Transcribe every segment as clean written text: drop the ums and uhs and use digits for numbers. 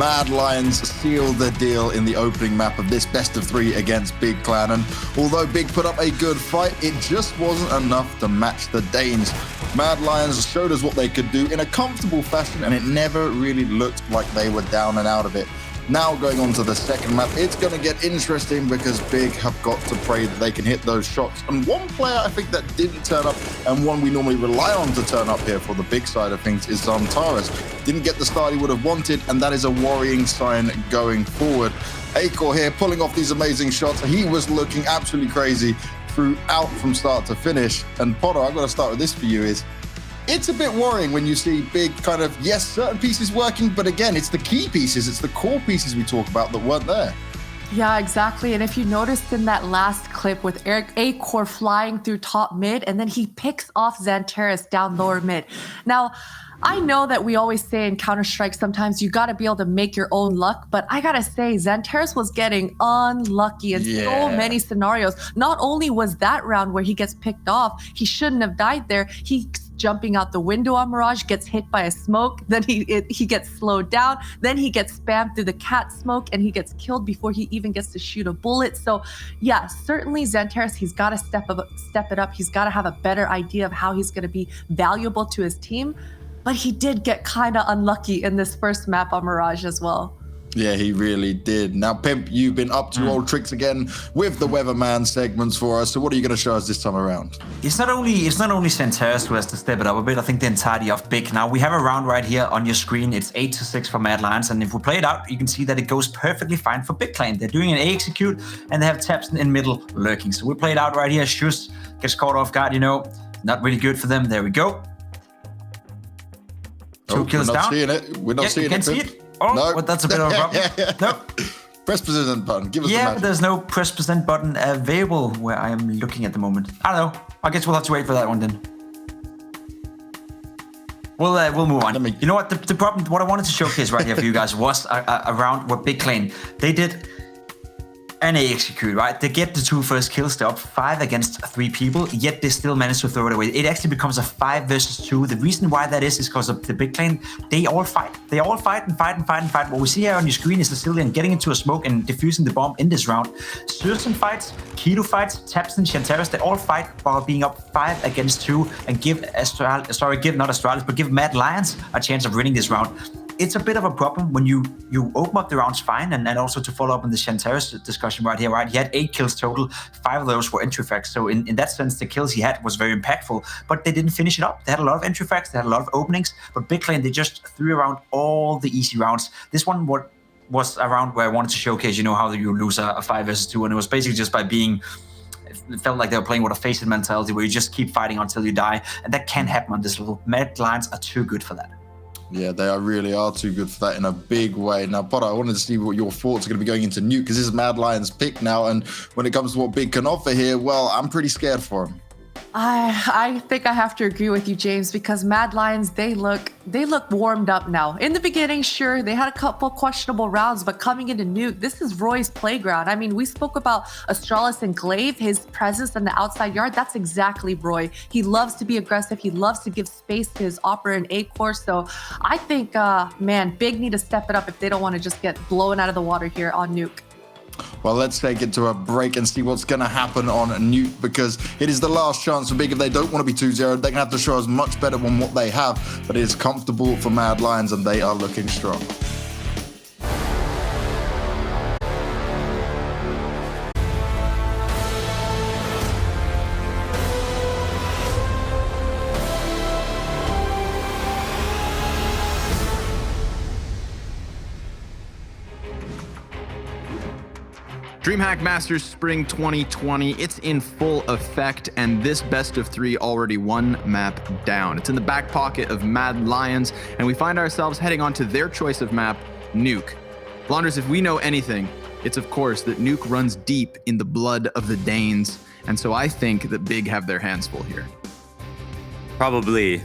Mad Lions seal the deal in the opening map of this best of 3 against Big Clan, and although Big put up a good fight, it just wasn't enough to match the Danes. Mad Lions showed us what they could do in a comfortable fashion, and it never really looked like they were down and out of it. Now going on to the second map, it's going to get interesting because Big have got to pray that they can hit those shots. And one player I think that didn't turn up, and one we normally rely on to turn up here for the Big side of things, is Zantares. Didn't get the start he would have wanted, and that is a worrying sign going forward. Acor here pulling off these amazing shots. He was looking absolutely crazy throughout from start to finish. And Potter, I've got to start with this for you is, it's a bit worrying when you see Big kind of, yes, certain pieces working, but again, it's the key pieces, it's the core pieces we talk about that weren't there. Yeah, exactly. And if you noticed in that last clip with Acor flying through top mid, and then he picks off Zantares down lower mid. Now, I know that we always say in Counter-Strike, sometimes you got to be able to make your own luck, but I got to say, Zantares was getting unlucky in so many scenarios. Not only was that round where he gets picked off, he shouldn't have died there. He's jumping out the window on Mirage, gets hit by a smoke, then he gets slowed down, then he gets spammed through the cat smoke, and he gets killed before he even gets to shoot a bullet. So yeah, certainly Zantares, he's got to step it up. He's got to have a better idea of how he's going to be valuable to his team. But he did get kind of unlucky in this first map on Mirage as well. Yeah, he really did. Now, Pimp, you've been up to old tricks again with the Weatherman segments for us. So what are you going to show us this time around? It's not only Zantares who has to step it up a bit. I think the entirety of Big. Now, we have a round right here on your screen. It's 8-6 for Mad Lions. And if we play it out, you can see that it goes perfectly fine for Big Clan. They're doing an A execute, and they have taps in middle lurking. So we play it out right here. Shus gets caught off guard, not really good for them. There we go. Two kills down. We're not seeing it. You can see it. Oh, no. Well, that's a bit of a problem. No. Press present button. Give us the magic. There's no press present button available where I am looking at the moment. I don't know. I guess we'll have to wait for that one then. We'll move on. You know what? The problem, what I wanted to showcase right here for you guys was around what Big Clan, they did an A execute, right? They get the 2 first kills, they're up 5 against 3 people, yet they still manage to throw it away. It actually becomes a 5 versus 2. The reason why that is because of the Big Clan. They all fight. They all fight and fight and fight and fight. What we see here on your screen is Sicilian getting into a smoke and defusing the bomb in this round. Sursen fights, Kido fights, Taps and Zantares, they all fight while being up 5 against 2 and give Mad Lions a chance of winning this round. It's a bit of a problem when you open up the rounds fine, and also to follow up on the Zantares discussion right here, right? He had 8 kills total, 5 of those were entry frags. So in that sense, the kills he had was very impactful, but they didn't finish it up. They had a lot of entry frags, they had a lot of openings, but Big Clan, they just threw around all the easy rounds. This one was a round where I wanted to showcase, how you lose a 5 versus 2, and it was basically just by being, it felt like they were playing with a face-it mentality where you just keep fighting until you die, and that can't happen on this level. Mad Lions are too good for that. Yeah, they really are too good for that in a big way. Now, Potter, I wanted to see what your thoughts are going to be going into Nuke, because this is Mad Lions' pick now, and when it comes to what Big can offer here, well, I'm pretty scared for him. I think I have to agree with you, James, because Mad Lions, they look warmed up now. In the beginning, sure, they had a couple questionable rounds, but coming into Nuke, this is Roy's playground. I mean, we spoke about Astralis and Glaive, his presence in the outside yard. That's exactly Roy. He loves to be aggressive. He loves to give space to his Opera and Acor. So I think, Big need to step it up if they don't want to just get blown out of the water here on Nuke. Well, let's take it to a break and see what's going to happen on Nuke, because it is the last chance for Big. If they don't want to be 2-0, they're going to have to show us much better than what they have. But it is comfortable for Mad Lions, and they are looking strong. DreamHack Masters Spring 2020, it's in full effect, and this best of 3 already 1 map down. It's in the back pocket of Mad Lions, and we find ourselves heading on to their choice of map, Nuke. Blonders, if we know anything, it's of course that Nuke runs deep in the blood of the Danes, and so I think that Big have their hands full here. Probably,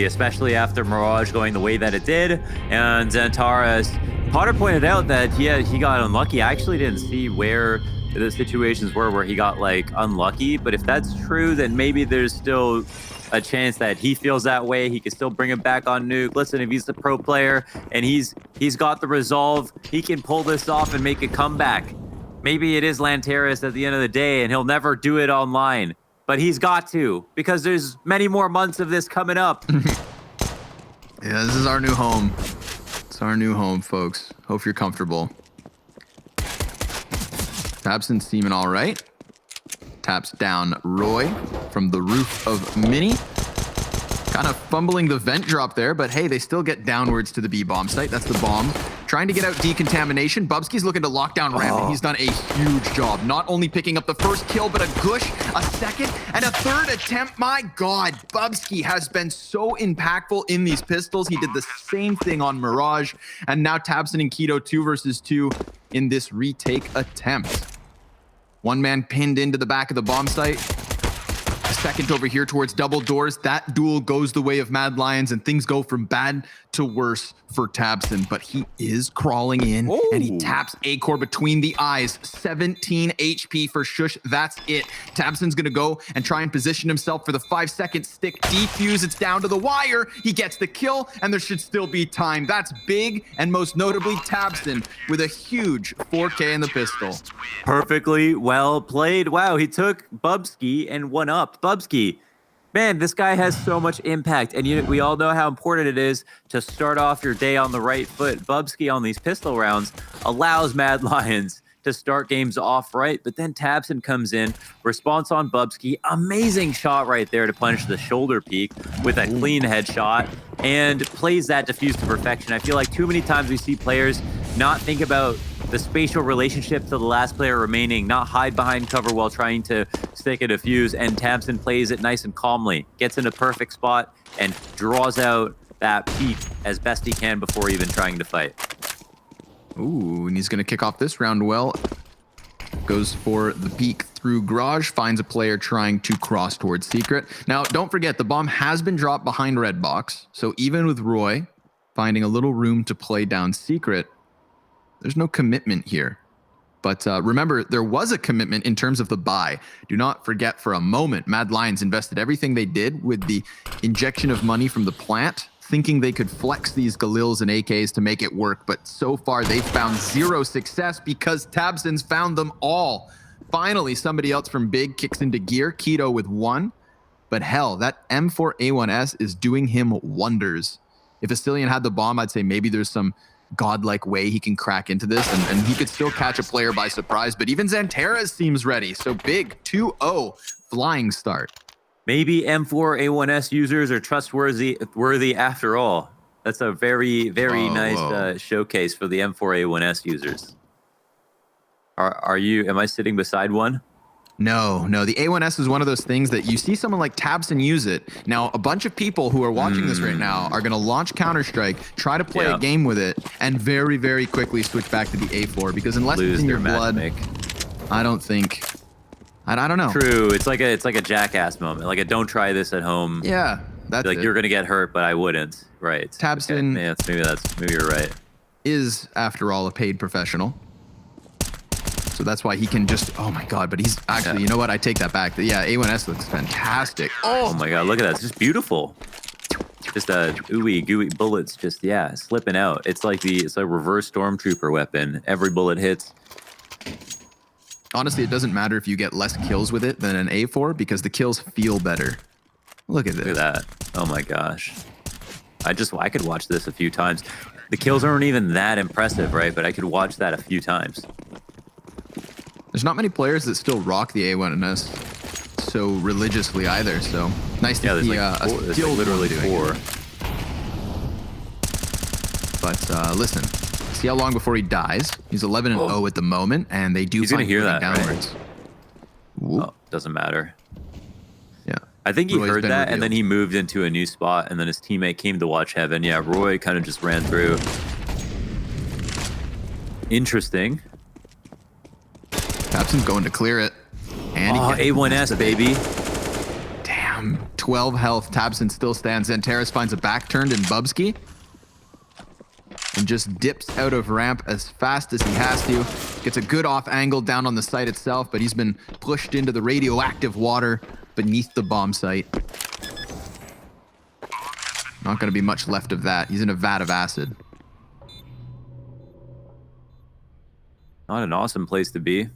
especially after Mirage going the way that it did, and Zantares. Potter pointed out that he got unlucky. I actually didn't see where the situations were where he got unlucky, but if that's true, then maybe there's still a chance that he feels that way. He can still bring him back on Nuke. Listen, if he's the pro player and he's got the resolve, he can pull this off and make a comeback. Maybe it is Lanteris at the end of the day, and he'll never do it online. But he's got to, because there's many more months of this coming up. Yeah, this is our new home. It's our new home, folks. Hope you're comfortable. tabseN seeming all right. Taps down Roy from the roof of Mini. Kind of fumbling the vent drop there, but hey, they still get downwards to the B-bomb site. That's the bomb. Trying to get out decontamination. Bubsky's looking to lock down ramp, and he's done a huge job. Not only picking up the first kill, but a gush, a second, and a third attempt. My God, Bubsky has been so impactful in these pistols. He did the same thing on Mirage, and now tabseN and Keto 2 versus 2 in this retake attempt. One man pinned into the back of the bomb site. A second over here towards double doors. That duel goes the way of Mad Lions, and things go from bad to worse for tabseN, but he is crawling in. Ooh. And he taps A-Core between the eyes. 17 HP for Shush. That's it. tabseN's gonna go and try and position himself for the 5-second stick defuse. It's down to the wire. He gets the kill, and there should still be time. That's big, and most notably tabseN with a huge 4K in the pistol. Perfectly well played. Wow, he took Bubsky and one up. Bubsky, man, this guy has so much impact, and we all know how important it is to start off your day on the right foot. Bubsky on these pistol rounds allows Mad Lions to start games off right, but then tabseN comes in, response on Bubsky, amazing shot right there to punish the shoulder peak with a clean headshot, and plays that defuse to perfection. I feel like too many times we see players not think about the spatial relationship to the last player remaining, not hide behind cover while trying to stick a defuse, and tabseN plays it nice and calmly, gets in a perfect spot, and draws out that peak as best he can before even trying to fight. Ooh, and he's going to kick off this round well. Goes for the peek through garage, finds a player trying to cross towards secret. Now, don't forget, the bomb has been dropped behind red box, so even with Roy finding a little room to play down secret, there's no commitment here. But remember, there was a commitment in terms of the buy. Do not forget for a moment, Mad Lions invested everything they did with the injection of money from the plant, thinking they could flex these Galils and AKs to make it work. But so far, they've found zero success because tabseN's found them all. Finally, somebody else from Big kicks into gear, Keto with 1. But hell, that M4A1S is doing him wonders. If Astillion had the bomb, I'd say maybe there's some godlike way he can crack into this, and he could still catch a player by surprise, but even Xanteras seems ready. So Big 2-0 flying start. Maybe M4A1S users are trustworthy after all. That's a very nice showcase for the M4A1S users. Am I sitting beside one? No, the A1S is one of those things that you see someone like tabseN use it. Now, a bunch of people who are watching this right now are going to launch Counter-Strike, try to play a game with it, and very, very quickly switch back to the A4, because unless it's in your blood, I don't think... I don't know. True, it's like a jackass moment, like a don't try this at home. Yeah, that's like, you're going to get hurt, but I wouldn't. Right. tabseN maybe you're right. Is, after all, a paid professional. So that's why he can just, oh my God, but he's actually, you know what? I take that back. Yeah, A1S looks fantastic. Oh my God, look at that. It's just beautiful. Just ooey gooey bullets just, slipping out. It's like reverse stormtrooper weapon. Every bullet hits. Honestly, it doesn't matter if you get less kills with it than an A4 because the kills feel better. Look at this. Look at that. Oh my gosh. I could watch this a few times. The kills aren't even that impressive, right? But I could watch that a few times. There's not many players that still rock the A1S so religiously either, so nice to see a skill literally 4. But listen, see how long before he dies? He's 11-0 at the moment, and they do find hear that downwards. Right? Oh, doesn't matter. Yeah. I think he heard that, and then he moved into a new spot, and then his teammate came to watch heaven. Yeah, Roy kind of just ran through. Interesting. tabseN's going to clear it. And A1S, baby. Damn. 12 health. tabseN still stands. Xanteras finds a back turned in Bubsky. And just dips out of ramp as fast as he has to. Gets a good off angle down on the site itself, but he's been pushed into the radioactive water beneath the bomb site. Not going to be much left of that. He's in a vat of acid. Not an awesome place to be.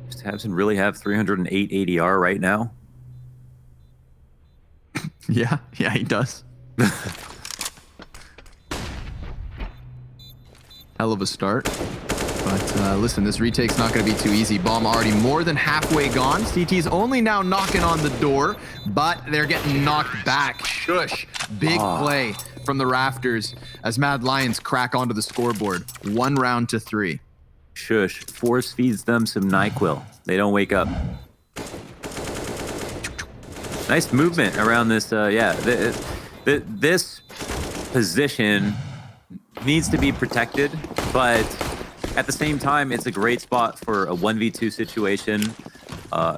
Does Tabson really have 308 ADR right now? Yeah, he does. Hell of a start. But listen, this retake's not going to be too easy. Bomb already more than halfway gone. CT's only now knocking on the door, but they're getting knocked back. Shush. Big play from the rafters as Mad Lions crack onto the scoreboard. 1 round to 3. Shush. Force feeds them some NyQuil. They don't wake up. Nice movement around this. This position needs to be protected, but at the same time, it's a great spot for a 1v2 situation.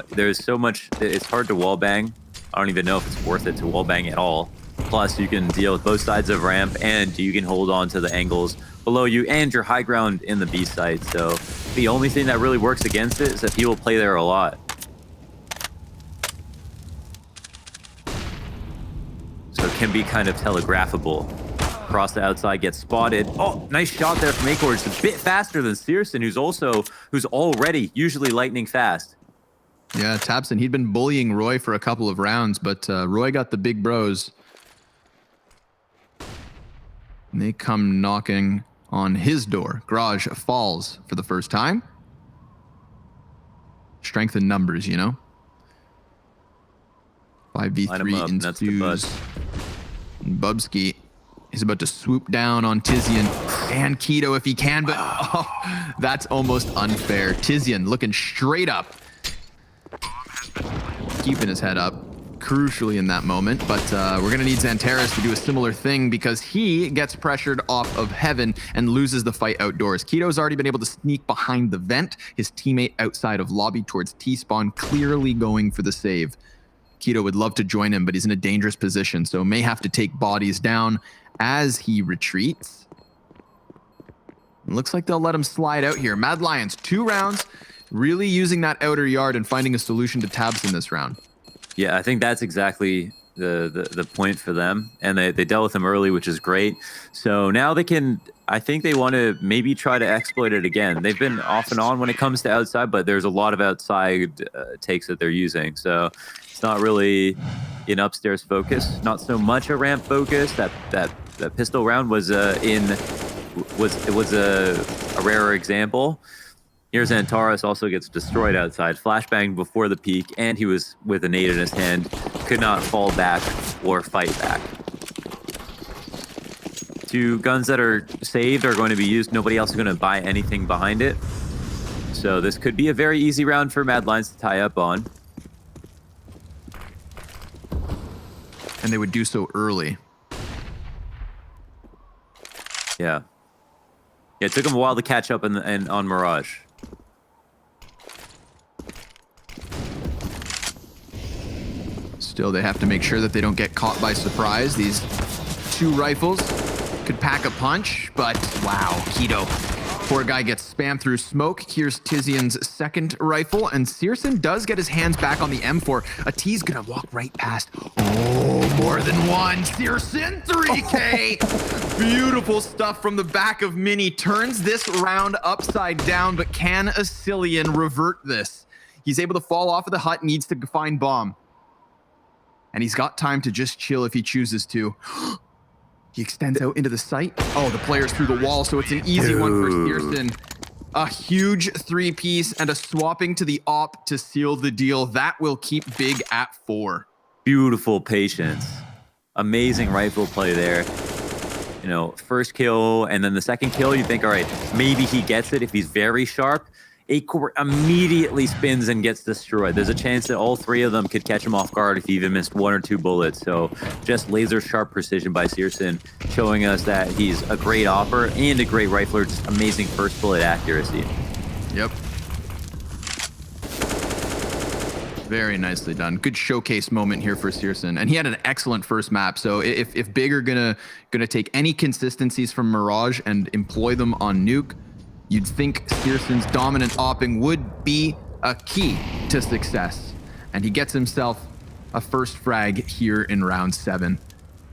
There's so much, it's hard to wallbang. I don't even know if it's worth it to wallbang at all. Plus, you can deal with both sides of ramp, and you can hold on to the angles below you and your high ground in the B side. So the only thing that really works against it is that people play there a lot. So it can be kind of telegraphable. Across the outside, gets spotted. Oh, nice shot there from Acorn. It's a bit faster than Searson, who's already usually lightning fast. Yeah, Tabson, he'd been bullying Roy for a couple of rounds, but Roy got the big bros. And they come knocking on his door. Garage falls for the first time. Strength in numbers, you know? 5v3 ensues. Bubsky is about to swoop down on Tizian and Keto if he can, but that's almost unfair. Tizian looking straight up, keeping his head up, crucially in that moment. But we're going to need Xantares to do a similar thing because he gets pressured off of Heaven and loses the fight outdoors. Keto's already been able to sneak behind the vent. His teammate outside of lobby towards T-spawn, clearly going for the save. Keto would love to join him, but he's in a dangerous position, so may have to take bodies down as he retreats. It looks like they'll let him slide out here. Mad Lions, 2 rounds, really using that outer yard and finding a solution to Tabs in this round. Yeah, I think that's exactly the point for them. And they dealt with him early, which is great. So now they can, I think they want to maybe try to exploit it again. They've been off and on when it comes to outside, but there's a lot of outside takes that they're using. So it's not really an upstairs focus, not so much a ramp focus. That pistol round was a rarer example. Here's Xantares also gets destroyed outside, flashbang before the peak, and he was with a nade in his hand, could not fall back or fight back. 2 guns that are saved are going to be used. Nobody else is going to buy anything behind it. So this could be a very easy round for Mad Lions to tie up on. And they would do so early. Yeah. Yeah, it took them a while to catch up on Mirage. Still, they have to make sure that they don't get caught by surprise. These 2 rifles could pack a punch, but wow, Keto. Poor guy gets spammed through smoke. Here's Tizian's 2nd rifle, and Searson does get his hands back on the M4. A T's gonna walk right past. Oh, more than one. Searson, 3K. Beautiful stuff from the back of Mini. Turns this round upside down, but can Asilian revert this? He's able to fall off of the hut, needs to find bomb. And he's got time to just chill if he chooses to. He extends out into the site. Oh, the player's through the wall, so it's an easy one for Searson. A huge 3-piece and a swapping to the op to seal the deal. That will keep Big at 4. Beautiful patience. Amazing rifle play there. You know, first kill and then the second kill, you think, all right, maybe he gets it if he's very sharp. Acorn immediately spins and gets destroyed. There's a chance that all 3 of them could catch him off guard if he even missed 1 or 2 bullets. So just laser sharp precision by Searson, showing us that he's a great opper and a great rifler. Just amazing first bullet accuracy. Yep. Very nicely done. Good showcase moment here for Searson. And he had an excellent first map. So if Big are gonna take any consistencies from Mirage and employ them on Nuke, you'd think Searson's dominant opping would be a key to success. And he gets himself a first frag here in round 7.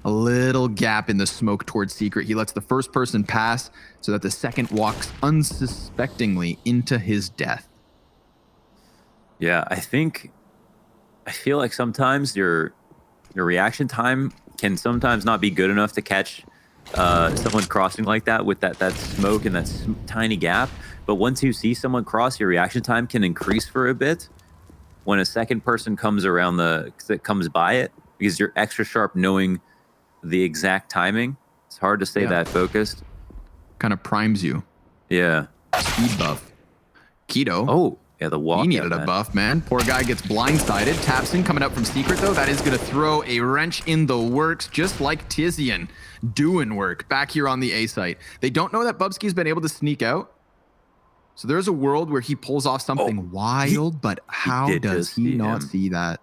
A little gap in the smoke towards Secret. He lets the first person pass so that the second walks unsuspectingly into his death. Yeah, I feel like sometimes your reaction time can sometimes not be good enough to catch someone crossing like that with that smoke and that tiny gap. But once you see someone cross, your reaction time can increase for a bit when a second person comes around comes by it, because you're extra sharp knowing the exact timing. It's hard to stay that focused. Kind of primes you. Yeah. Speed buff. Keto. Oh, yeah, the walk. He needed a buff, man. Poor guy gets blindsided. Tabson coming up from Secret, though. That is going to throw a wrench in the works, just like Tizian doing work back here on the A site. They don't know that Bubsky's been able to sneak out. So there's a world where he pulls off something wild, but how does he not see that?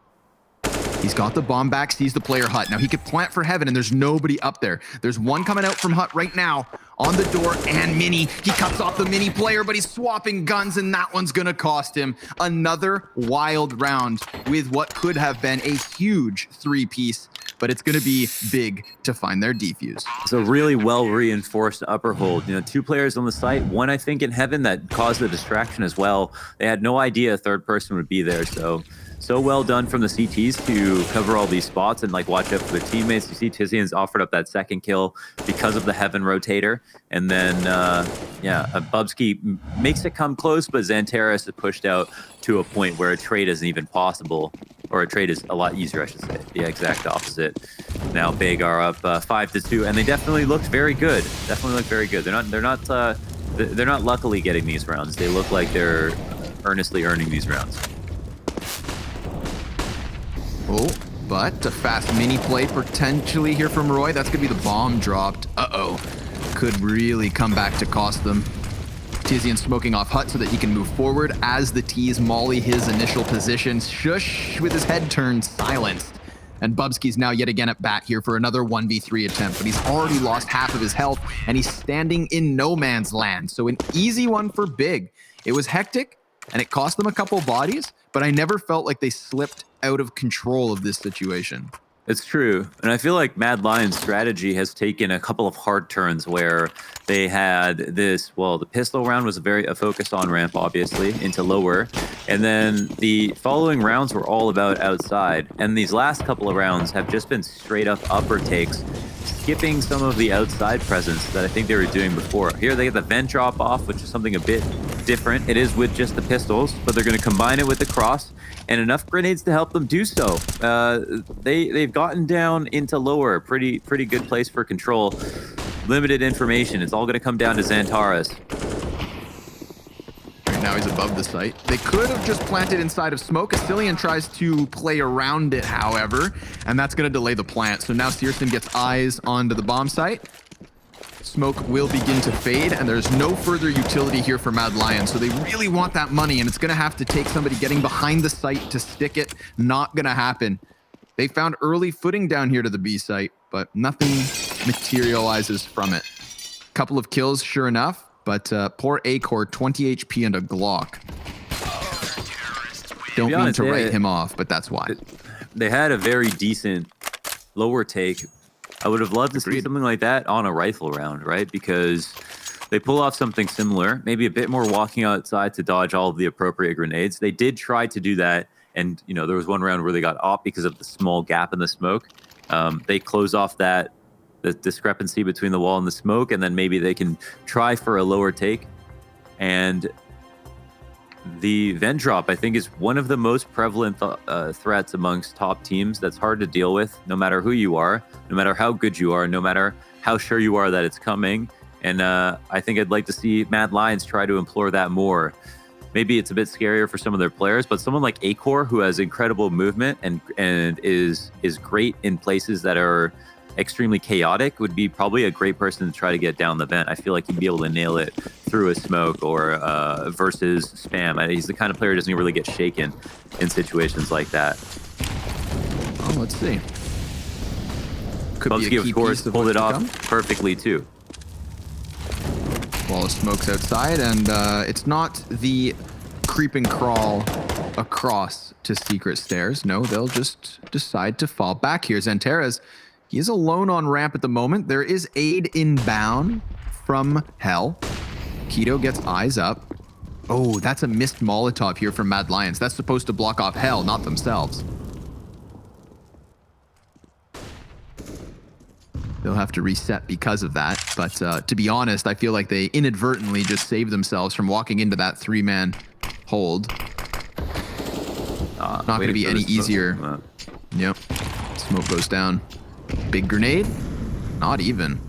He's got the bomb back, sees the player hut. Now he could plant for heaven, and there's nobody up there. There's one coming out from hut right now on the door, and Mini. He cuts off the Mini player, but he's swapping guns, and that one's going to cost him another wild round with what could have been a huge 3-piece, but it's going to be big to find their defuse. It's a really well-reinforced upper hold. 2 players on the site, one I think in heaven that caused the distraction as well. They had no idea a third person would be there, so well done from the CTs to cover all these spots and watch out for their teammates. You see Tizian's offered up that second kill because of the heaven rotator. And then, Bubsky makes it come close, but Xantares is pushed out to a point where a trade isn't even possible, or a trade is a lot easier, I should say. The exact opposite. Now Big are up 5-2, and they definitely looked very good. They're not luckily getting these rounds. They look like they're earnestly earning these rounds. Oh, but a fast mini play potentially here from Roy. That's going to be the bomb dropped. Uh-oh. Could really come back to cost them. Tizian smoking off hut so that he can move forward as the T's molly his initial position. Shush with his head turned, silenced. And Bubsky's now yet again at bat here for another 1v3 attempt, but he's already lost half of his health, and he's standing in no man's land. So an easy one for Big. It was hectic, and it cost them a couple bodies, but I never felt like they slipped out of control of this situation. It's true. And I feel like Mad Lion's strategy has taken a couple of hard turns where they had this, the pistol round was a focus on ramp, obviously, into lower. And then the following rounds were all about outside. And these last couple of rounds have just been straight up upper takes, skipping some of the outside presence that I think they were doing before. Here they get the vent drop off, which is something a bit different. It is with just the pistols, but they're going to combine it with the cross and enough grenades to help them do so. They've gotten down into lower, pretty good place for control. Limited information. It's all going to come down to Xantares. Right now he's above the site. They could have just planted inside of smoke. Astillion tries to play around it, however, and that's going to delay the plant. So now Searson gets eyes onto the bomb site. Smoke will begin to fade, and there's no further utility here for Mad Lion. So they really want that money, and it's going to have to take somebody getting behind the site to stick it. Not going to happen. They found early footing down here to the B site, but nothing materializes from it. Couple of kills, sure enough, but poor A-Core, 20 HP and a Glock. Don't mean to write him off, but that's why. They had a very decent lower take. I would have loved to see something like that on a rifle round, right? Because they pull off something similar, maybe a bit more walking outside to dodge all of the appropriate grenades. They did try to do that, and there was one round where they got off because of the small gap in the smoke. They close off the discrepancy between the wall and the smoke, and then maybe they can try for a lower take. And the vent drop, I think, is one of the most prevalent threats amongst top teams that's hard to deal with, no matter who you are, no matter how good you are, no matter how sure you are that it's coming. And I think I'd like to see Mad Lions try to implore that more. Maybe it's a bit scarier for some of their players, but someone like A-Core, who has incredible movement and is great in places that are extremely chaotic, would be probably a great person to try to get down the vent. I feel like he'd be able to nail it through a smoke or versus spam. He's the kind of player who doesn't really get shaken in situations like that. Well, let's see. Could Bubsky, be a key of course, piece of pulled it off come. perfectly too. Wall of smoke's outside, and it's not the creep and crawl across to secret stairs. No, they'll just decide to fall back here. Xanteras, he is alone on ramp at the moment. There is aid inbound from Hell. Keto gets eyes up. Oh, that's a missed Molotov here from Mad Lions. That's supposed to block off Hell, not themselves. They'll have to reset because of that. But to be honest, I feel like they inadvertently just saved themselves from walking into that 3-man hold. Not going to be any easier. Yep. Smoke goes down. Big grenade? Not even.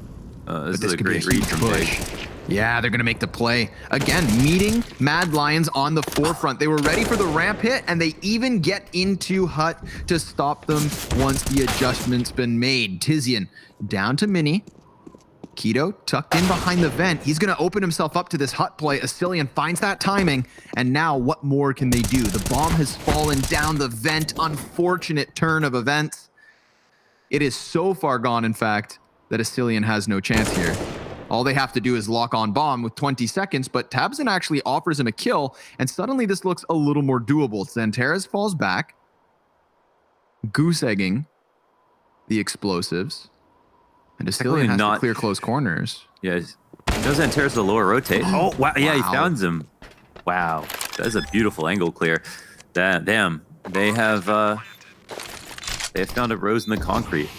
This is a great read from Push. Yeah, they're going to make the play. Again, meeting Mad Lions on the forefront. They were ready for the ramp hit, and they even get into Hut to stop them once the adjustment's been made. Tizian down to Mini. Keto tucked in behind the vent. He's going to open himself up to this Hut play. Asilian finds that timing, and now what more can they do? The bomb has fallen down the vent. Unfortunate turn of events. It is so far gone, in fact, that Asilian has no chance here. All they have to do is lock on bomb with 20 seconds, but Tabzin actually offers him a kill, and suddenly this looks a little more doable. Xanteras falls back, goose-egging the explosives, and Asilian has to clear close corners. Yeah, no Xanteras the lower rotate. Oh, wow. Yeah, he found him. Wow, that's a beautiful angle clear. Damn, they have found a rose in the concrete.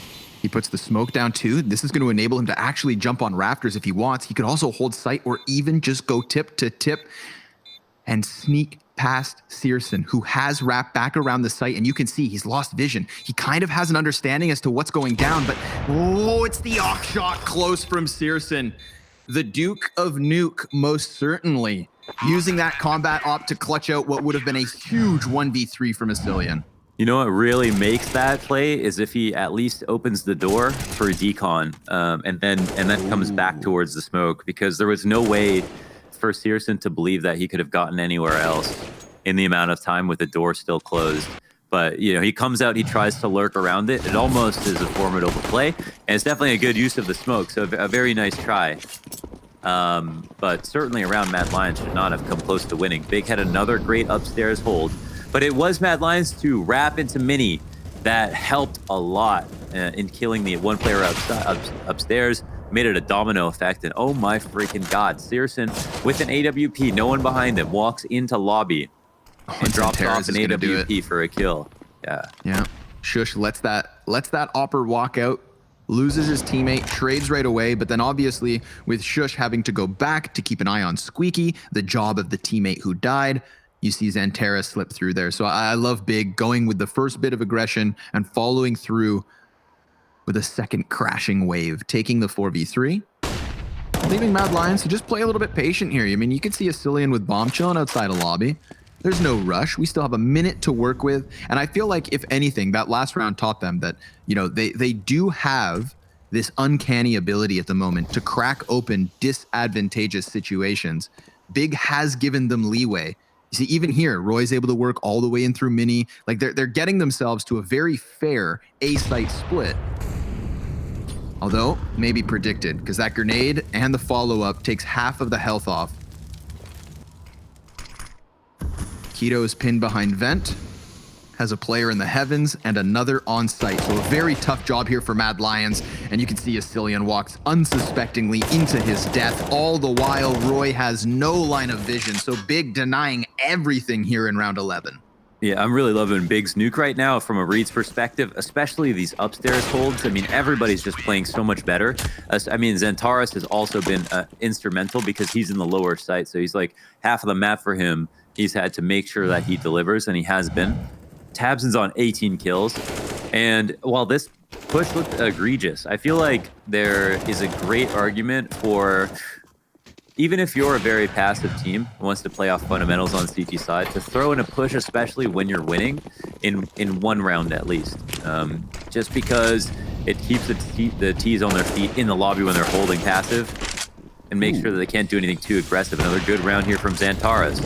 He puts the smoke down too. This is going to enable him to actually jump on rafters if he wants. He could also hold sight or even just go tip to tip and sneak past Searson, who has wrapped back around the site. And you can see he's lost vision. He kind of has an understanding as to what's going down, but oh, it's the off shot close from Searson. The Duke of Nuke, most certainly, using that combat op to clutch out what would have been a huge 1v3 from Asilian. You know what really makes that play is if he at least opens the door for a decon, and then comes back towards the smoke, because there was no way for Searson to believe that he could have gotten anywhere else in the amount of time with the door still closed. But you know, he comes out, he tries to lurk around it. It almost is a formidable play, and it's definitely a good use of the smoke. So a very nice try. But certainly around Mad Lions should not have come close to winning. Big had another great upstairs hold. But it was Mad Lions to wrap into Mini that helped a lot in killing the one player upstairs, made it a domino effect. And oh my freaking God, Searson with an AWP, no one behind him, walks into lobby and drops off an AWP for a kill. Yeah. Yeah. Shush lets that Opper walk out, loses his teammate, trades right away, but then obviously with Shush having to go back to keep an eye on Squeaky, the job of the teammate who died, you see Xanteras slip through there. So I love Big going with the first bit of aggression and following through with a second crashing wave, taking the 4v3, leaving Mad Lions to just play a little bit patient here. I mean, you can see Asilian with bomb chilling outside a lobby. There's no rush. We still have a minute to work with. And I feel like, if anything, that last round taught them that, you know, they do have this uncanny ability at the moment to crack open disadvantageous situations. Big has given them leeway. You see, even here, Roy's able to work all the way in through Mini. Like, they're getting themselves to a very fair A-site split. Although, maybe predicted, because that grenade and the follow-up takes half of the health off. Keto is pinned behind vent, has a player in the heavens, and another on site. So a very tough job here for Mad Lions. And you can see Asilian walks unsuspectingly into his death. All the while, Roy has no line of vision. So Big denying everything here in round 11. Yeah, I'm really loving Big's nuke right now from a read's perspective, especially these upstairs holds. I mean, everybody's just playing so much better. I mean, Xanteras has also been instrumental because he's in the lower site. So he's like half of the map for him. He's had to make sure that he delivers, and he has been. Tabzin's on 18 kills. And while this push looked egregious, I feel like there is a great argument for, even if you're a very passive team who wants to play off fundamentals on CT side, to throw in a push, especially when you're winning, in one round at least. Just because it keeps the T's on their feet in the lobby when they're holding passive, and make sure that they can't do anything too aggressive. Another good round here from Xanteras.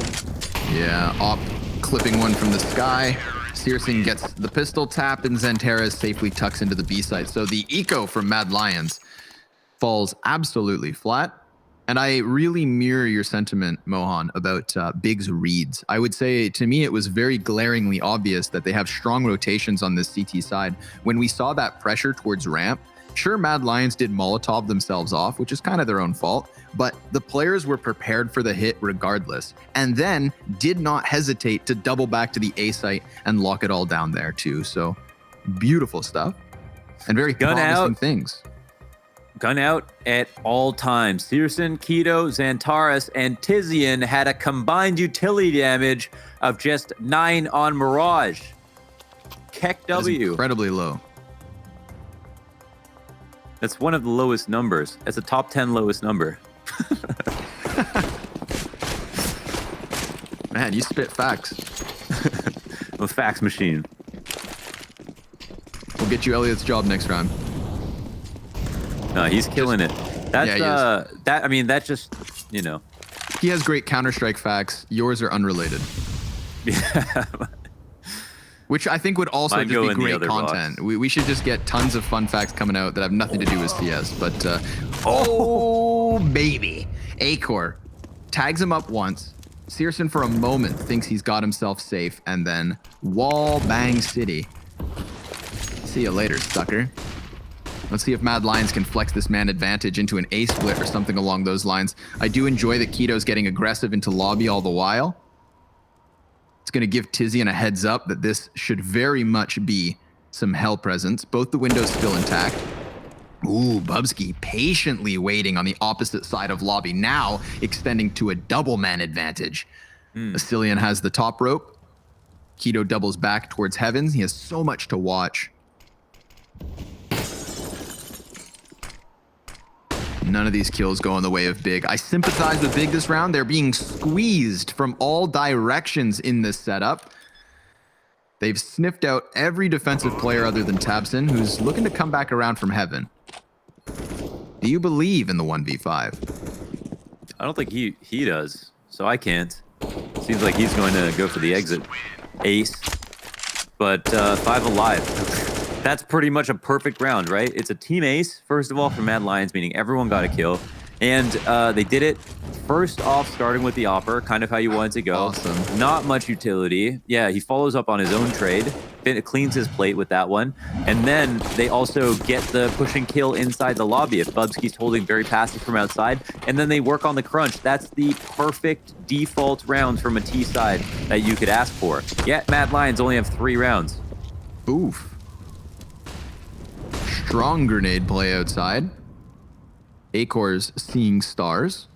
Yeah, Op clipping one from the sky. Searson gets the pistol tap, and Xanteras safely tucks into the B site. So the eco from Mad Lions falls absolutely flat. And I really mirror your sentiment, Mohan, about Big's reads. I would say, to me, it was very glaringly obvious that they have strong rotations on this CT side. When we saw that pressure towards ramp, sure, Mad Lions did Molotov themselves off, which is kind of their own fault, but the players were prepared for the hit regardless, and then did not hesitate to double back to the A site and lock it all down there too. So beautiful stuff and very promising things. Gun out at all times. Searson, Keto, Xantares, and Tizian had a combined utility damage of just 9 on Mirage. Keck W. Incredibly low. That's one of the lowest numbers. That's a top 10 lowest number. Man, you spit facts. I'm a fax machine. We'll get you Elliot's job next round. No, he's killing it. That's that just, you know. He has great Counter-Strike facts. Yours are unrelated. Yeah. Which I think would also Mine just go be in the great other content. box. We should just get tons of fun facts coming out that have nothing to do with CS. But, oh, baby. Acor tags him up once. Searson for a moment thinks he's got himself safe, and then wall bang city. See you later, sucker. Let's see if Mad Lions can flex this man advantage into an A split or something along those lines. I do enjoy that Keto's getting aggressive into lobby all the while. It's going to give Tizian a heads up that this should very much be some hell presence. Both the windows still intact. Ooh, Bubsky patiently waiting on the opposite side of lobby, now extending to a double man advantage. Asilian has the top rope. Keto doubles back towards Heavens. He has so much to watch. None of these kills go in the way of Big. I sympathize with Big this round. They're being squeezed from all directions in this setup. They've sniffed out every defensive player other than Tabson, who's looking to come back around from heaven. Do you believe in the 1v5? I don't think he does, so I can't. Seems like he's going to go for the exit ace, but 5 alive. That's pretty much a perfect round, right? It's a team ace, first of all, for Mad Lions, meaning everyone got a kill. And they did it first off, starting with the Opper, kind of how you wanted to go. Awesome. Not much utility. Yeah, he follows up on his own trade. It cleans his plate with that one. And then they also get the push and kill inside the lobby if Bubsky's holding very passive from outside. And then they work on the crunch. That's the perfect default round from a T side that you could ask for. Yet Mad Lions only have 3 rounds. Oof. Strong grenade play outside. Acor's seeing stars.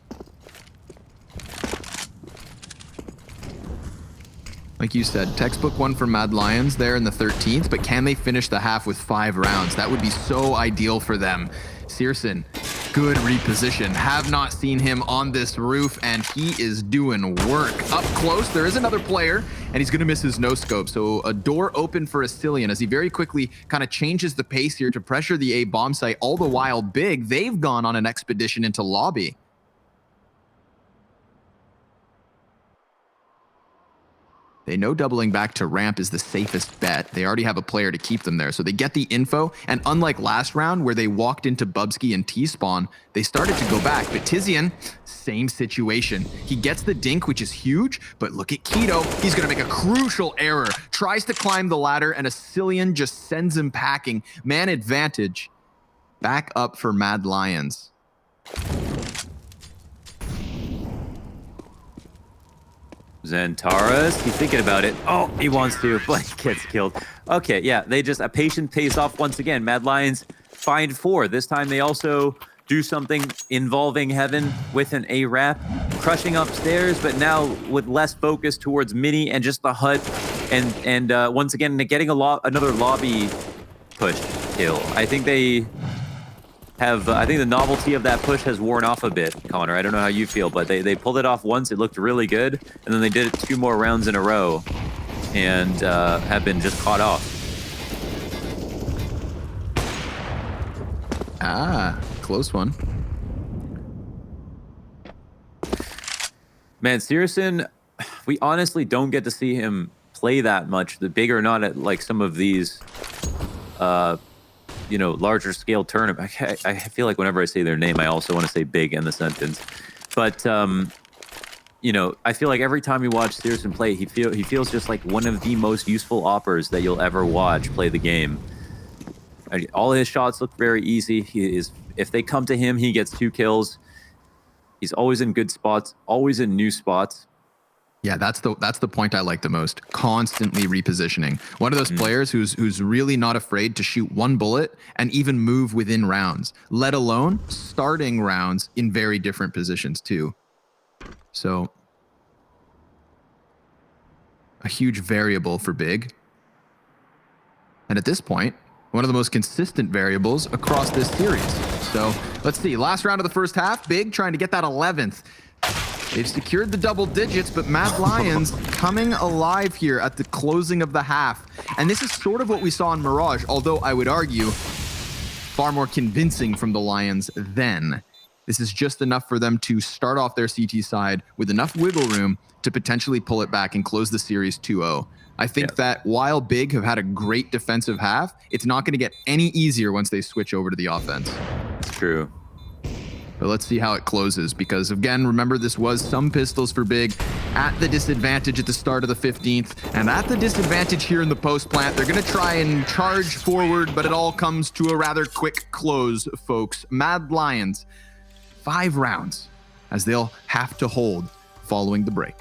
Like you said, textbook one for Mad Lions there in the 13th, but can they finish the half with 5 rounds? That would be so ideal for them. Searson, good reposition. Have not seen him on this roof, and he is doing work. Up close, there is another player, and he's going to miss his no-scope. So a door open for Asilian as he very quickly kind of changes the pace here to pressure the A bomb site. All the while, Big, they've gone on an expedition into lobby. They know doubling back to ramp is the safest bet. They already have a player to keep them there. So they get the info. And unlike last round where they walked into Bubsky and T-Spawn, they started to go back. But Tizian, same situation. He gets the dink, which is huge. But look at Keto. He's going to make a crucial error. Tries to climb the ladder and Asilian just sends him packing. Man advantage. Back up for Mad Lions. Xantares, he's thinking about it. Oh, he wants to, but he gets killed. Okay, yeah, they just, a patient pays off once again. Mad Lions find 4. This time they also do something involving Heaven with an A-Rap, crushing upstairs, but now with less focus towards Mini and just the hut. And once again, getting another lobby push kill. I think they have, I think the novelty of that push has worn off a bit, Connor. I don't know how you feel, but they pulled it off once. It looked really good. And then they did it 2 more rounds in a row and have been just caught off. Ah, close one. Man, Searson, we honestly don't get to see him play that much. The big or not at like some of these larger scale tournament. I feel like whenever I say their name, I also want to say big in the sentence. But I feel like every time you watch Searson play, he feels just like one of the most useful oppers that you'll ever watch play the game. All his shots look very easy. If they come to him, he gets 2 kills. He's always in good spots, always in new spots. Yeah, that's the point I like the most. Constantly repositioning. One of those players who's really not afraid to shoot one bullet and even move within rounds, let alone starting rounds in very different positions too. So a huge variable for Big. And at this point, one of the most consistent variables across this series. So let's see. Last round of the first half, Big trying to get that 11th. They've secured the double digits, but Mad Lions coming alive here at the closing of the half. And this is sort of what we saw in Mirage, although I would argue far more convincing from the Lions then. This is just enough for them to start off their CT side with enough wiggle room to potentially pull it back and close the series 2-0. I think that while Big have had a great defensive half, it's not going to get any easier once they switch over to the offense. It's true. But let's see how it closes, because again, remember, this was some pistols for Big at the disadvantage at the start of the 15th, and at the disadvantage here in the post plant. They're going to try and charge forward, but it all comes to a rather quick close, folks. Mad Lions, 5 rounds as they'll have to hold following the break.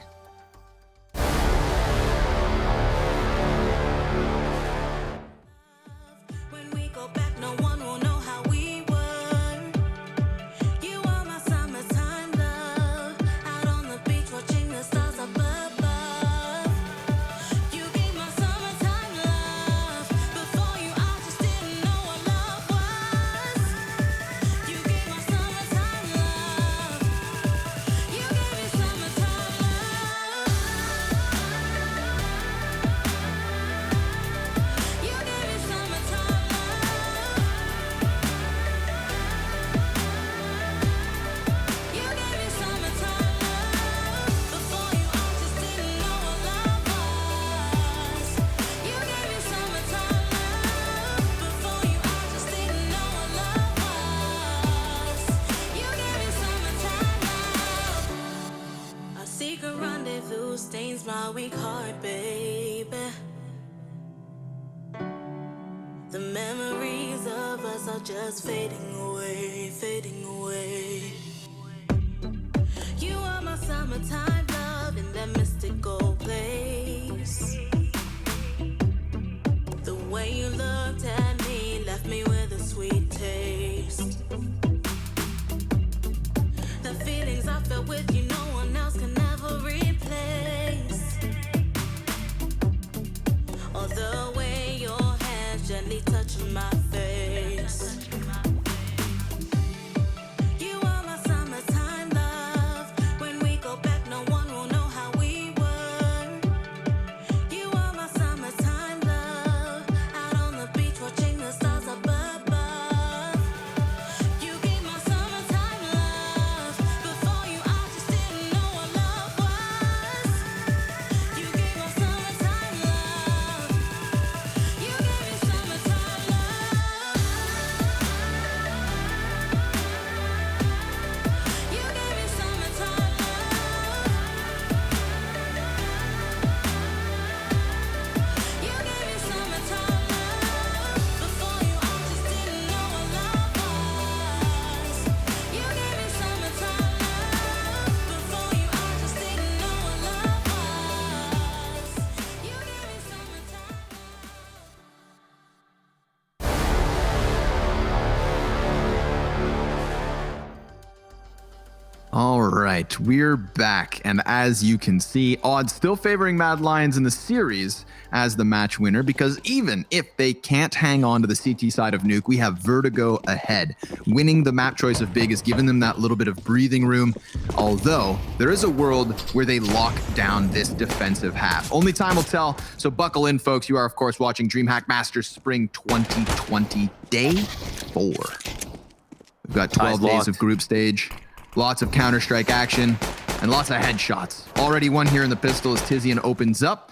Stains my weak heart, baby. The memories of us are just fading away, fading away. You are my summertime love in that mystical place. The way you looked at me left me with a sweet taste. The feelings I felt with you, no one else can ever replace. Or the way your hands gently touch my face. You are my summertime love. When we go back, no one will know how we were. You are my summertime love. Out on the beach watching the stars up above. You gave my summertime love. Before you, I just didn't know what love was. You gave my summertime love. You gave me summertime love. You gave me summertime love. You gave me summertime love. Before you, I just didn't know what love was. You gave me summertime love. Before you, I just didn't know what love was. You gave me summertime All right, we're back. And as you can see, odds still favoring Mad Lions in the series as the match winner, because even if they can't hang on to the CT side of Nuke, we have Vertigo ahead. Winning the map choice of Big has given them that little bit of breathing room, although there is a world where they lock down this defensive half. Only time will tell, so buckle in, folks. You are, of course, watching DreamHack Masters Spring 2020 Day 4. We've got 12 days of group stage. Lots of Counter-Strike action and lots of headshots. Already one here in the pistol as Tizian opens up,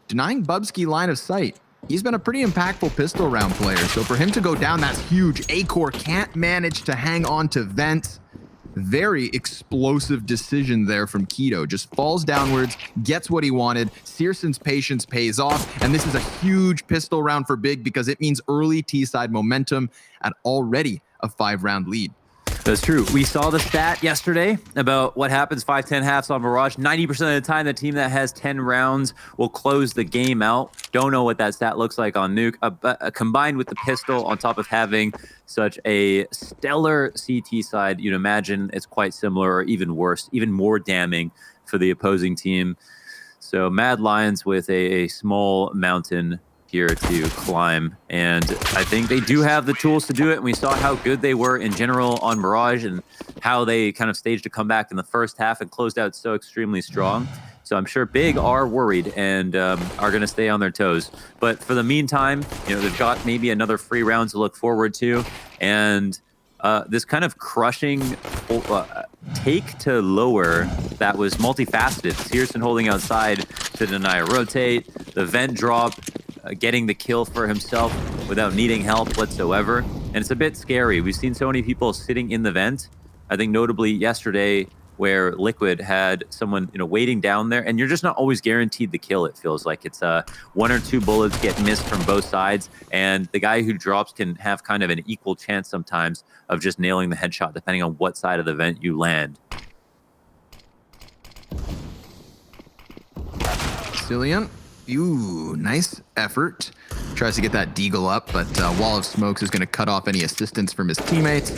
denying Bubsky line of sight. he's been a pretty impactful pistol round player. So for him to go down, that's huge. A-Core can't manage to hang on to Vent. Very explosive decision there from Keto. Just falls downwards, gets what he wanted. Searson's patience pays off, and this is a huge pistol round for Big because it means early T-side momentum at already a 5-round lead. That's true. We saw the stat yesterday about what happens 5-10 halves on Mirage. 90% of the time, the team that has 10 rounds will close the game out. Don't know what that stat looks like on Nuke. Combined with the pistol on top of having such a stellar CT side, you'd imagine it's quite similar or even worse, even more damning for the opposing team. So Mad Lions with a small mountain here to climb, and I think they do have the tools to do it. And we saw how good they were in general on Mirage and how they kind of staged a comeback in the first half and closed out so extremely strong. So I'm sure Big are worried and are going to stay on their toes. But for the meantime, they've got maybe another free round to look forward to, and this kind of crushing take to lower that was multifaceted. Searson holding outside to deny a rotate, the vent drop, getting the kill for himself without needing help whatsoever. And it's a bit scary. We've seen so many people sitting in the vent. I think notably yesterday where Liquid had someone waiting down there, and you're just not always guaranteed the kill. It feels like it's 1 or 2 bullets get missed from both sides, and the guy who drops can have kind of an equal chance sometimes of just nailing the headshot depending on what side of the vent you land. Cillian, ooh, nice effort. Tries to get that deagle up, but Wall of Smokes is going to cut off any assistance from his teammates.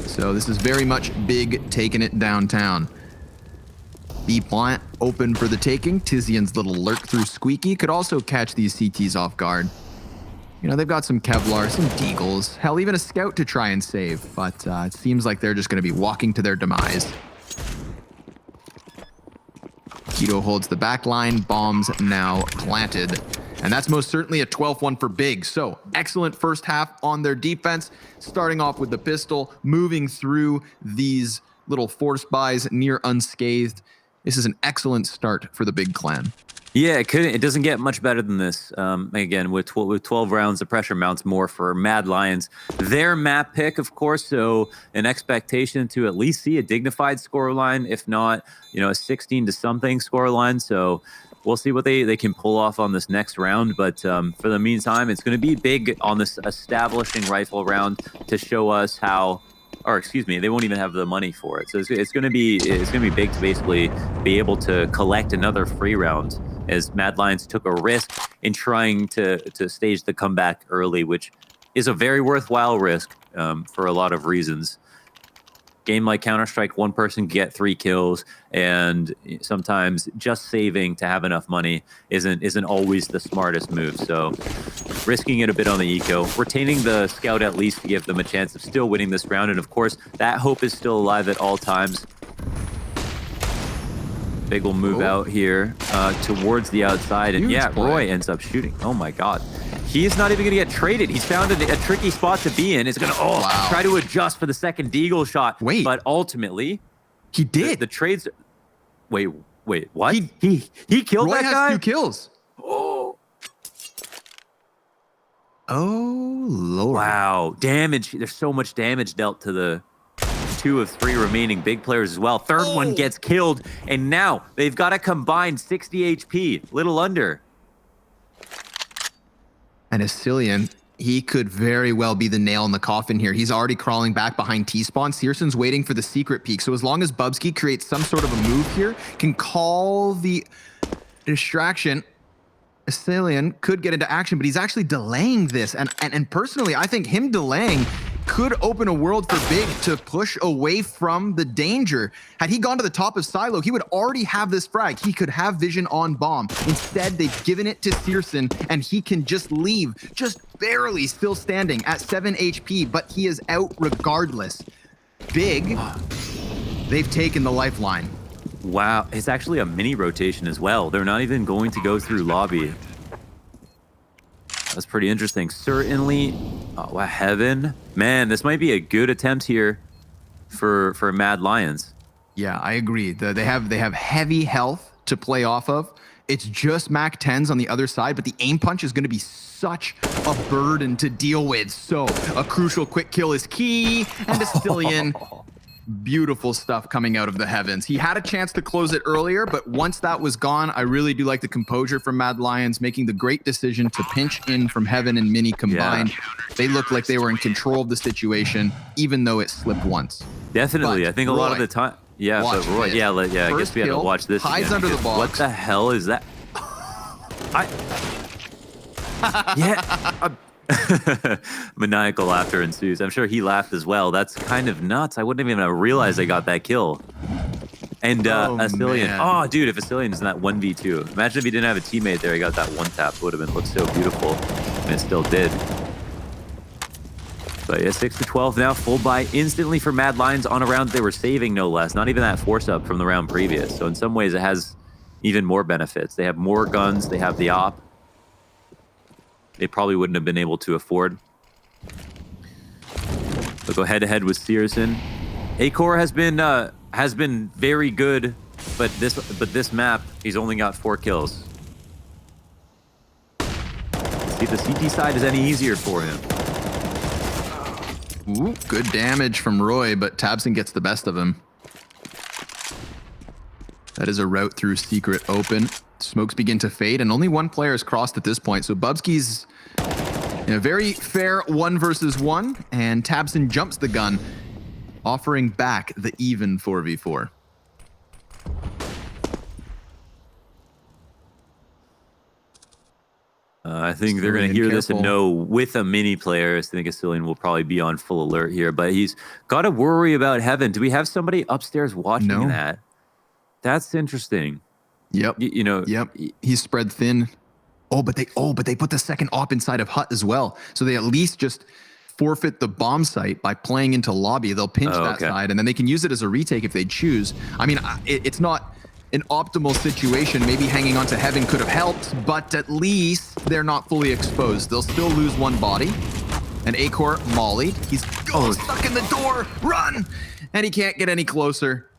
So this is very much Big taking it downtown. B plant open for the taking. Tizian's little lurk through Squeaky could also catch these CTs off guard. They've got some Kevlar, some deagles, hell, even a scout to try and save, but it seems like they're just going to be walking to their demise. Keto holds the back line, bombs now planted. And that's most certainly a 12-1 for Big. So excellent first half on their defense, starting off with the pistol, moving through these little force buys near unscathed. This is an excellent start for the Big clan. Yeah, it doesn't get much better than this. Again, with 12 rounds, the pressure mounts more for Mad Lions. Their map pick, of course, so an expectation to at least see a dignified scoreline, if not, a 16 to something scoreline. So we'll see what they can pull off on this next round. But for the meantime, it's going to be Big on this establishing rifle round to show us how. Or excuse me, they won't even have the money for it. So it's going to be Big to basically be able to collect another free round, as Mad Lions took a risk in trying to stage the comeback early, which is a very worthwhile risk for a lot of reasons. Game like Counter-Strike, one person can get 3 kills, and sometimes just saving to have enough money isn't always the smartest move. So risking it a bit on the eco, retaining the scout at least to give them a chance of still winning this round, and of course that hope is still alive at all times. Big will move out here towards the outside, and yeah, Roy ends up shooting. Oh my god. He's not even going to get traded. He's found a tricky spot to be in. He's going to try to adjust for the second deagle shot. Wait. But ultimately, he did. The trades. Wait, what? He killed Roy that guy? has 2 kills. Oh, Lord. Wow. Damage. There's so much damage dealt to the 2 of 3 remaining Big players as well. Third one gets killed, and now they've got a combined 60 HP. Little under. And Cillian, he could very well be the nail in the coffin here. He's already crawling back behind T-spawn. Searson's waiting for the secret peek. So as long as Bubsky creates some sort of a move here, can call the distraction, Cillian could get into action, but he's actually delaying this. And personally, I think him delaying could open a world for Big to push away from the danger. Had he gone to the top of Silo, he would already have this frag. He could have vision on bomb. Instead, they've given it to Searson, and he can just leave, just barely still standing at 7 HP, but he is out regardless. Big, they've taken the lifeline. Wow, it's actually a mini rotation as well. They're not even going to go through lobby. That's pretty interesting. Certainly, Heaven. Man, this might be a good attempt here for Mad Lions. Yeah, I agree. They have heavy health to play off of, It's just Mac 10s on the other side, but the aim punch is going to be such a burden to deal with. So a crucial quick kill is key, and Astillion, beautiful stuff coming out of the heavens. He had a chance to close it earlier, but once that was gone, I really do like the composure from Mad Lions, making the great decision to pinch in from Heaven and Mini combined. Yeah. They looked like they were in control of the situation, even though it slipped once. Definitely. But I think a lot of the time. Yeah, but Roy, I guess we had to watch this hides again, under the box. What the hell is that? Maniacal laughter ensues. I'm sure he laughed as well. That's kind of nuts. I wouldn't even have realized I got that kill. And Astillion. Man. Oh, dude, if Astillion is in that 1v2. Imagine if he didn't have a teammate there. He got that one tap. It would have been looked so beautiful. And it still did. But yeah, 6-12 now, full buy instantly for Mad Lions on a round they were saving, no less. Not even that force up from the round previous. So in some ways, it has even more benefits. They have more guns. They have the op. They probably wouldn't have been able to afford. They'll go head-to-head with Searson. Acor has been very good, but this map, he's only got 4 kills. Let's see if the CT side is any easier for him. Ooh, good damage from Roy, but Tabson gets the best of him. That is a route through Secret open. Smokes begin to fade, and only one player is crossed at this point. So Bubsky's in a very fair 1 versus 1, and Tabson jumps the gun, offering back the even 4v4. I think they're going to hear this and know with a mini player, I think Astillion will probably be on full alert here, but he's got to worry about Heaven. Do we have somebody upstairs watching that? That's interesting. Yep. Yep. He's spread thin. But they put the second op inside of Hut as well. So they at least just forfeit the bomb site by playing into lobby. They'll pinch that side, and then they can use it as a retake if they choose. I mean, it's not an optimal situation. Maybe hanging on to Heaven could have helped, but at least they're not fully exposed. They'll still lose one body. And Acor mollied. He's stuck in the door. Run! And he can't get any closer.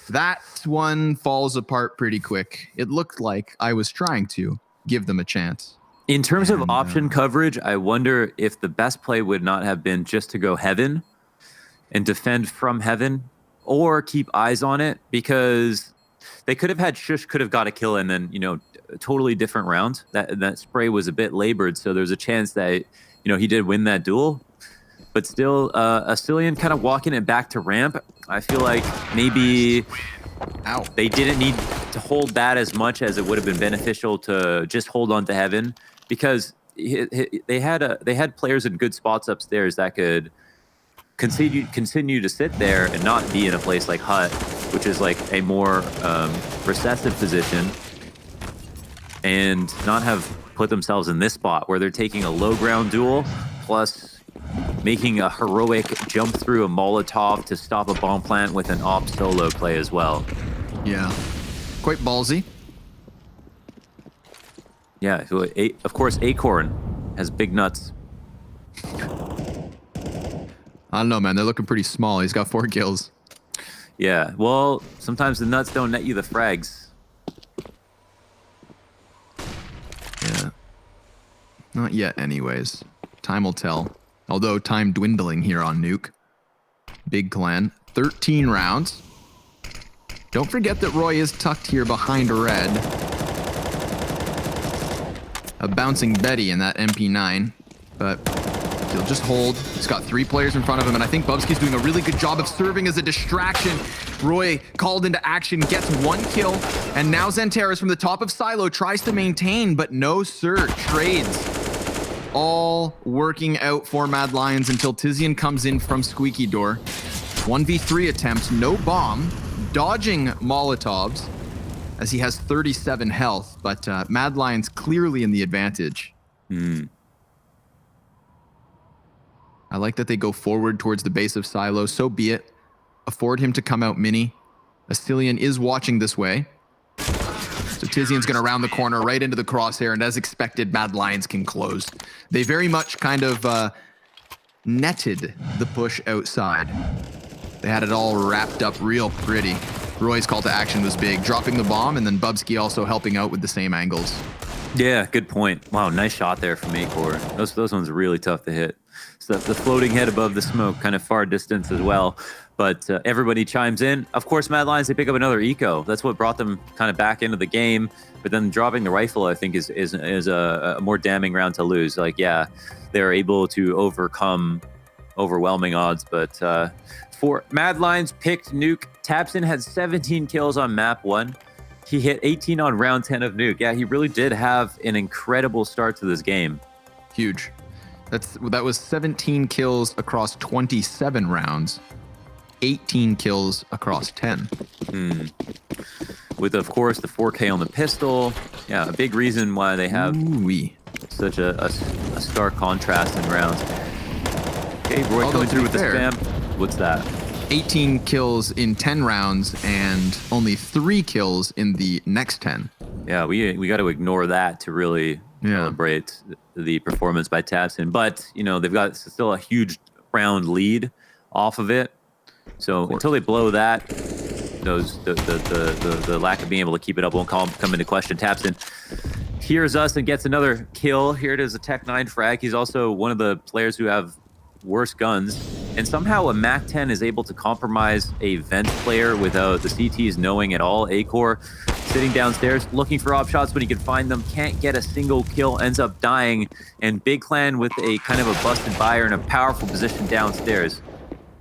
That one falls apart pretty quick. It looked like I was trying to give them a chance. In terms of option coverage, I wonder if the best play would not have been just to go Heaven and defend from Heaven, or keep eyes on it, because they could have had Shush could have got a kill and then, a totally different round. That spray was a bit labored, so there's a chance that, he did win that duel. But still, Astillion kind of walking it back to ramp. I feel like maybe they didn't need to hold that as much as it would have been beneficial to just hold on to Heaven, because they had players in good spots upstairs that could continue to sit there and not be in a place like Hut, which is like a more recessive position, and not have put themselves in this spot where they're taking a low ground duel plus making a heroic jump through a Molotov to stop a bomb plant with an op solo play as well. Yeah, quite ballsy. Yeah, so of course Acorn has big nuts. I don't know, man. They're looking pretty small. He's got 4 kills. Yeah, well, sometimes the nuts don't net you the frags. Yeah. Not yet, anyways. Time will tell. Although time dwindling here on Nuke. Big clan. 13 rounds. Don't forget that Roy is tucked here behind red. A bouncing Betty in that MP9. But he'll just hold. He's got 3 players in front of him, and I think Bubsky's doing a really good job of serving as a distraction. Roy called into action, gets 1 kill, and now Xanteris from the top of Silo tries to maintain, but no sir, trades. All working out for Mad Lions until Tizian comes in from Squeaky Door. 1v3 attempts, no bomb, dodging Molotovs as he has 37 health, but Mad Lions clearly in the advantage. I like that they go forward towards the base of Silo. So be it. Afford him to come out mini. Astillion is watching this way. So Tizian's going to round the corner right into the crosshair, and as expected, Mad Lions can close. They very much kind of netted the push outside. They had it all wrapped up real pretty. Roy's call to action was big, dropping the bomb, and then Bubsky also helping out with the same angles. Yeah, good point. Wow, nice shot there from Acor. Those ones are really tough to hit. So the floating head above the smoke, kind of far distance as well. But everybody chimes in. Of course, Mad Lions, they pick up another eco. That's what brought them kind of back into the game. But then dropping the rifle, I think, is a more damning round to lose. Like, yeah, they're able to overcome overwhelming odds. But for Mad Lions picked Nuke. Tabson had 17 kills on map 1. He hit 18 on round 10 of Nuke. Yeah, he really did have an incredible start to this game. Huge. That was 17 kills across 27 rounds. 18 kills across 10. With, of course, the 4K on the pistol. Yeah, a big reason why they have such a stark contrast in rounds. Okay, Roy coming through with the spam. What's that? 18 kills in 10 rounds and only 3 kills in the next 10. Yeah, we got to ignore that to really celebrate the performance by Tabson. But, you know, they've got still a huge round lead off of it. So until they blow that, the lack of being able to keep it up won't come into question. Tabson hears us and gets another kill. Here it is, a Tech 9 frag. He's also one of the players who have worse guns. And somehow a MAC-10 is able to compromise a vent player without the CTs knowing at all. Acor sitting downstairs looking for op shots when he can find them. Can't get a single kill, ends up dying. And Big Clan with a kind of a busted buyer in a powerful position downstairs.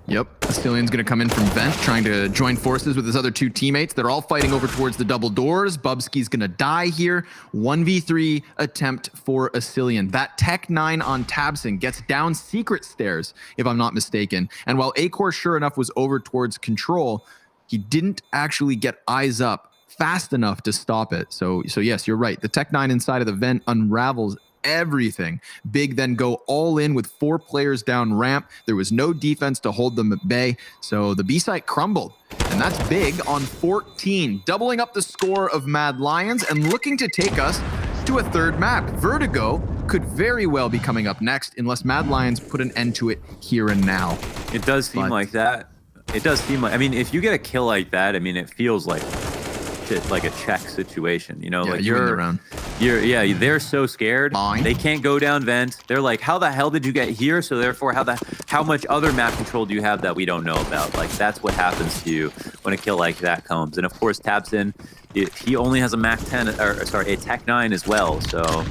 Yep, Astillion's going to come in from vent, trying to join forces with his other 2 teammates. They're all fighting over towards the double doors. Bubsky's going to die here. 1v3 attempt for Astillion. That Tech 9 on Tabson gets down secret stairs, if I'm not mistaken. And while Acor, sure enough, was over towards control, he didn't actually get eyes up fast enough to stop it. So yes, you're right. The Tech 9 inside of the vent unravels everything. Big then go all in with 4 players down ramp. There was no defense to hold them at bay, so the B site crumbled. And that's Big on 14, doubling up the score of Mad Lions and looking to take us to a 3rd map. Vertigo could very well be coming up next unless Mad Lions put an end to it here and now. It does seem like that. It does seem like, I mean, if you get a kill like that, I mean, it feels like a check situation, you know, like you're in the round. They're so scared. They can't go down vent. They're like, how the hell did you get here? So therefore, how much other map control do you have that we don't know about? Like, that's what happens to you when a kill like that comes. And of course, Tabson, he only has a MAC-10, a Tech 9 as well. So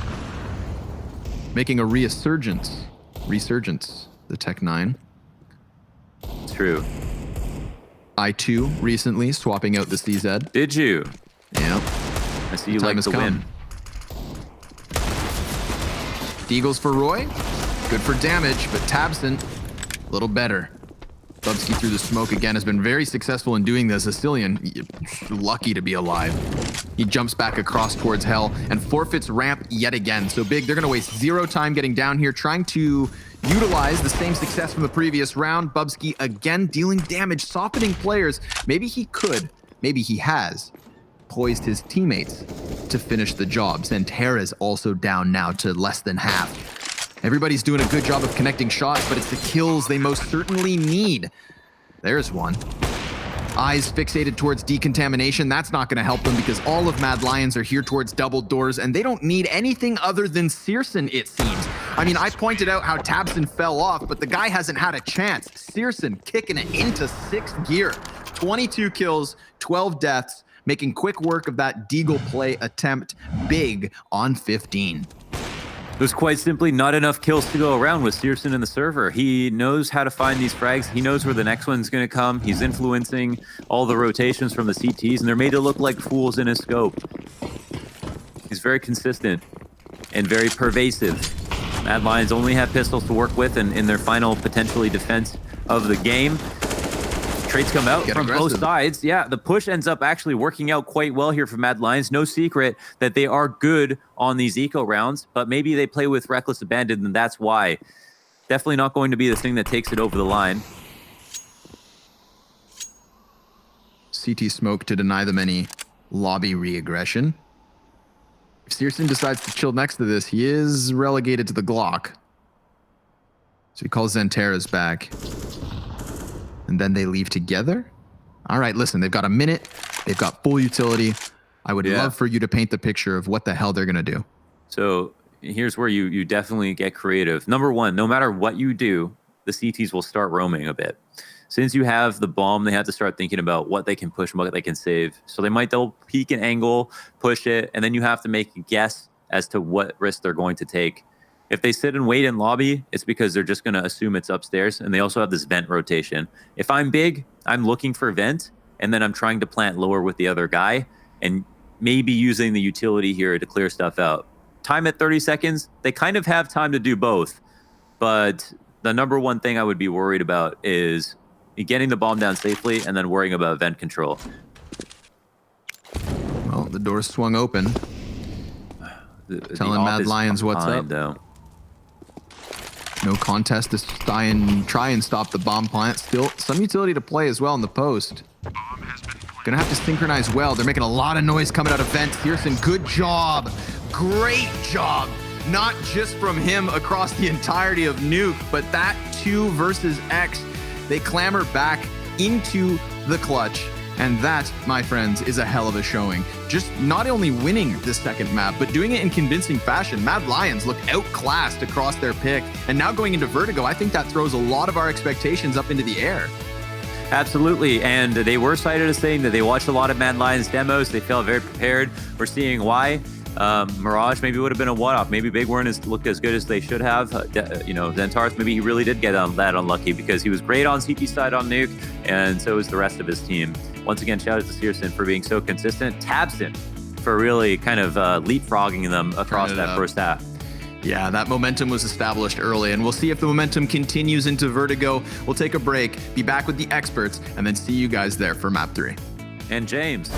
making a resurgence, the Tech 9. True. I2 recently swapping out the CZ. Did you? Yeah. I see you like to win. Deagles for Roy. Good for damage, but Tabson, a little better. Bubsky through the smoke again has been very successful in doing this. Astillion, lucky to be alive. He jumps back across towards Hell and forfeits ramp yet again. So Big, they're going to waste 0 time getting down here, trying to utilize the same success from the previous round. Bubsky again dealing damage, softening players. Maybe he could, maybe he has poised his teammates to finish the job. Zantera's also down now to less than half. Everybody's doing a good job of connecting shots, but it's the kills they most certainly need. There's one. Eyes fixated towards decontamination. That's not going to help them because all of Mad Lions are here towards double doors, and they don't need anything other than Searson, it seems. I mean, I pointed out how Tabson fell off, but the guy hasn't had a chance. Searson kicking it into 6th gear. 22 kills, 12 deaths, making quick work of that Deagle play attempt. Big on 15. There's quite simply not enough kills to go around with Searson in the server. He knows how to find these frags. He knows where the next one's going to come. He's influencing all the rotations from the CTs, and they're made to look like fools in his scope. He's very consistent and very pervasive. Mad Lions only have pistols to work with in their final, potentially, defense of the game. Trades come out from both sides. Yeah, the push ends up actually working out quite well here for Mad Lions. No secret that they are good on these eco rounds, but maybe they play with reckless abandon, and that's why. Definitely not going to be the thing that takes it over the line. CT smoke to deny them any lobby re-aggression. If Searson decides to chill next to this, he is relegated to the Glock. So he calls Zantera's back. And then they leave together? All right, listen, they've got a minute. They've got full utility. I would love for you to paint the picture of what the hell they're going to do. So here's where you definitely get creative. Number one, no matter what you do, the CTs will start roaming a bit. Since you have the bomb, they have to start thinking about what they can push and what they can save. So they might double peek an angle, push it, and then you have to make a guess as to what risk they're going to take. If they sit and wait in lobby, it's because they're just going to assume it's upstairs, and they also have this vent rotation. If I'm big, I'm looking for vent, and then I'm trying to plant lower with the other guy, and maybe using the utility here to clear stuff out. Time at 30 seconds, they kind of have time to do both, but the number one thing I would be worried about is getting the bomb down safely and then worrying about vent control. Well, the door swung open. Telling Mad Lions what's up. Though. No contest to try and stop the bomb plant. Still some utility to play as well in the post. Gonna have to synchronize well. They're making a lot of noise coming out of vent. Pearson, good job. Great job. Not just from him across the entirety of Nuke, but that 2 versus X. They clamber back into the clutch. And that, my friends, is a hell of a showing. Just not only winning the second map, but doing it in convincing fashion. Mad Lions look outclassed across their pick. And now going into Vertigo, I think that throws a lot of our expectations up into the air. Absolutely, and they were cited as saying that they watched a lot of Mad Lions demos. They felt very prepared. We're seeing why. Mirage maybe would have been a one-off. Maybe Big weren't looked as good as they should have. Zentarth, maybe he really did get on that unlucky because he was great on CT side on Nuke, and so is the rest of his team. Once again, shout out to Searson for being so consistent. Tabson for really kind of leapfrogging them across that first half. Yeah, that momentum was established early, and we'll see if the momentum continues into Vertigo. We'll take a break, be back with the experts, and then see you guys there for map 3. And James.